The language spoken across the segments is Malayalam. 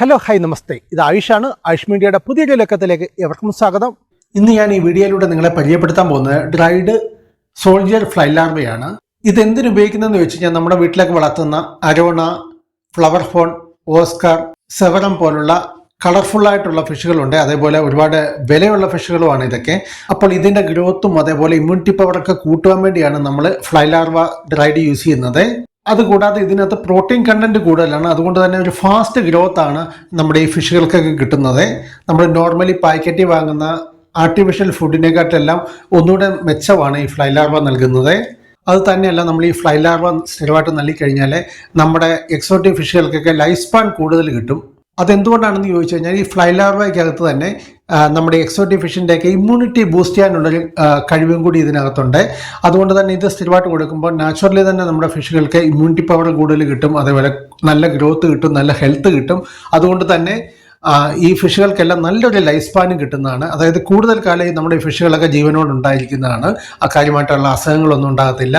ഹലോ ഹായ് നമസ്തേ, ഇത് ആയുഷാണ്. ആയുഷ് മീഡിയയുടെ പുതിയൊരു ലക്കത്തിലേക്ക് എവർക്കും സ്വാഗതം. ഇന്ന് ഞാൻ ഈ വീഡിയോയിലൂടെ നിങ്ങളെ പരിചയപ്പെടുത്താൻ പോകുന്നത് ഡ്രൈഡ് സോൾജിയർ ഫ്ലൈ ലാർവയാണ്. ഇത് എന്തിനു ഉപയോഗിക്കുന്നതെന്ന് വെച്ച് കഴിഞ്ഞാൽ നമ്മുടെ വീട്ടിലേക്ക് വളർത്തുന്ന അരോണ, ഫ്ലവർ ഫോൺ, ഓസ്കാർ, സെവറം പോലുള്ള കളർഫുൾ ആയിട്ടുള്ള ഫിഷുകളുണ്ട്. അതേപോലെ ഒരുപാട് വിലയുള്ള ഫിഷുകളുമാണ് ഇതൊക്കെ. അപ്പോൾ ഇതിന്റെ ഗ്രോത്തും അതേപോലെ ഇമ്മ്യൂണിറ്റി പവറൊക്കെ കൂട്ടുവാൻ വേണ്ടിയാണ് നമ്മൾ ഫ്ലൈ ലാർവ ഡ്രൈഡ് യൂസ് ചെയ്യുന്നത്. അതുകൂടാതെ ഇതിനകത്ത് പ്രോട്ടീൻ കണ്ടന്റ് കൂടുതലാണ്. അതുകൊണ്ട് തന്നെ ഒരു ഫാസ്റ്റ് ഗ്രോത്ത് ആണ് നമ്മുടെ ഈ ഫിഷുകൾക്കൊക്കെ കിട്ടുന്നത്. നമ്മൾ നോർമലി പാക്കറ്റിൽ വാങ്ങുന്ന ആർട്ടിഫിഷ്യൽ ഫുഡിനെക്കാട്ടെല്ലാം ഒന്നുകൂടെ മെച്ചമാണ് ഈ ഫ്ലൈ ലാർവ നൽകുന്നത്. അത് തന്നെയല്ല, നമ്മൾ ഈ ഫ്ലൈ ലാർവ സ്ഥിരമായിട്ട് നൽകിക്കഴിഞ്ഞാൽ നമ്മുടെ എക്സോട്ടിക് ഫിഷുകൾക്കൊക്കെ ലൈഫ് സ്പാൻ കൂടുതൽ കിട്ടും. അതെന്തുകൊണ്ടാണെന്ന് ചോദിച്ചു കഴിഞ്ഞാൽ ഈ ഫ്ലൈ ലാർവയ്ക്കകത്ത് തന്നെ നമ്മുടെ എക്സോട്ടിക് ഫിഷിൻ്റെയൊക്കെ ഇമ്മ്യൂണിറ്റി ബൂസ്റ്റ് ചെയ്യാനുള്ളൊരു കഴിവും കൂടി ഇതിനകത്തുണ്ട്. അതുകൊണ്ട് തന്നെ ഇത് സ്ഥിരമായിട്ട് കൊടുക്കുമ്പോൾ നാച്ചുറലി തന്നെ നമ്മുടെ ഫിഷുകൾക്ക് ഇമ്മ്യൂണിറ്റി പവർ കൂടുതൽ കിട്ടും, അതേപോലെ നല്ല ഗ്രോത്ത് കിട്ടും, നല്ല ഹെൽത്ത് കിട്ടും. അതുകൊണ്ട് തന്നെ ഈ ഫിഷുകൾക്കെല്ലാം നല്ലൊരു ലൈഫ് സ്പാനും കിട്ടുന്നതാണ്. അതായത് കൂടുതൽ കാലം നമ്മുടെ ഈ ഫിഷുകളൊക്കെ ജീവനോടുണ്ടായിരിക്കുന്നതാണ്. അക്കാര്യമായിട്ടുള്ള അസുഖങ്ങളൊന്നും ഉണ്ടാകത്തില്ല.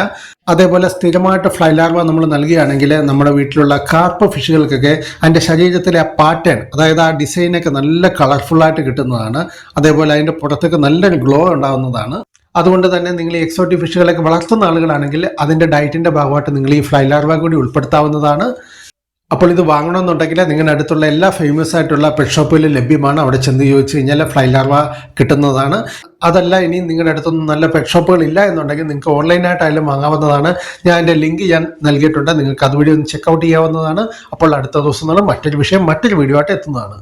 അതേപോലെ സ്ഥിരമായിട്ട് ഫ്ലൈ ലാർവ നമ്മൾ നൽകുകയാണെങ്കിൽ നമ്മുടെ വീട്ടിലുള്ള കാർപ്പ് ഫിഷുകൾക്കൊക്കെ അതിൻ്റെ ശരീരത്തിലെ ആ പാറ്റേൺ, അതായത് ആ ഡിസൈനൊക്കെ നല്ല കളർഫുള്ളായിട്ട് കിട്ടുന്നതാണ്. അതേപോലെ അതിൻ്റെ പുറത്തൊക്കെ നല്ലൊരു ഗ്ലോ ഉണ്ടാകുന്നതാണ്. അതുകൊണ്ട് തന്നെ നിങ്ങൾ ഈ എക്സോട്ടിക് ഫിഷുകളൊക്കെ വളർത്തുന്ന ആളുകളാണെങ്കിൽ അതിൻ്റെ ഡയറ്റിൻ്റെ ഭാഗമായിട്ട് നിങ്ങൾ ഈ ഫ്ലൈ ലാർവ കൂടി ഉൾപ്പെടുത്താവുന്നതാണ്. അപ്പോൾ ഇത് വാങ്ങണമെന്നുണ്ടെങ്കിൽ നിങ്ങളുടെ അടുത്തുള്ള എല്ലാ ഫേമസ് ആയിട്ടുള്ള പെറ്റ് ഷോപ്പുകളിലും ലഭ്യമാണ്. അവിടെ ചെന്ന് ചോദിച്ചു കഴിഞ്ഞാൽ ഫ്ലൈ ലാർവ കിട്ടുന്നതാണ്. അതല്ല, ഇനി നിങ്ങളുടെ അടുത്തൊന്നും നല്ല പെറ്റ് ഷോപ്പുകൾ ഇല്ല എന്നുണ്ടെങ്കിൽ നിങ്ങൾക്ക് ഓൺലൈനായിട്ടായാലും വാങ്ങാവുന്നതാണ്. ഞാൻ എൻ്റെ ലിങ്ക് ഞാൻ നൽകിയിട്ടുണ്ട്, നിങ്ങൾക്ക് അതുവഴി ഒന്ന് ചെക്കൗട്ട് ചെയ്യാവുന്നതാണ്. അപ്പോൾ അടുത്ത ദിവസം മറ്റൊരു വിഷയം മറ്റൊരു വീഡിയോ ആയിട്ട് എത്തുന്നതാണ്.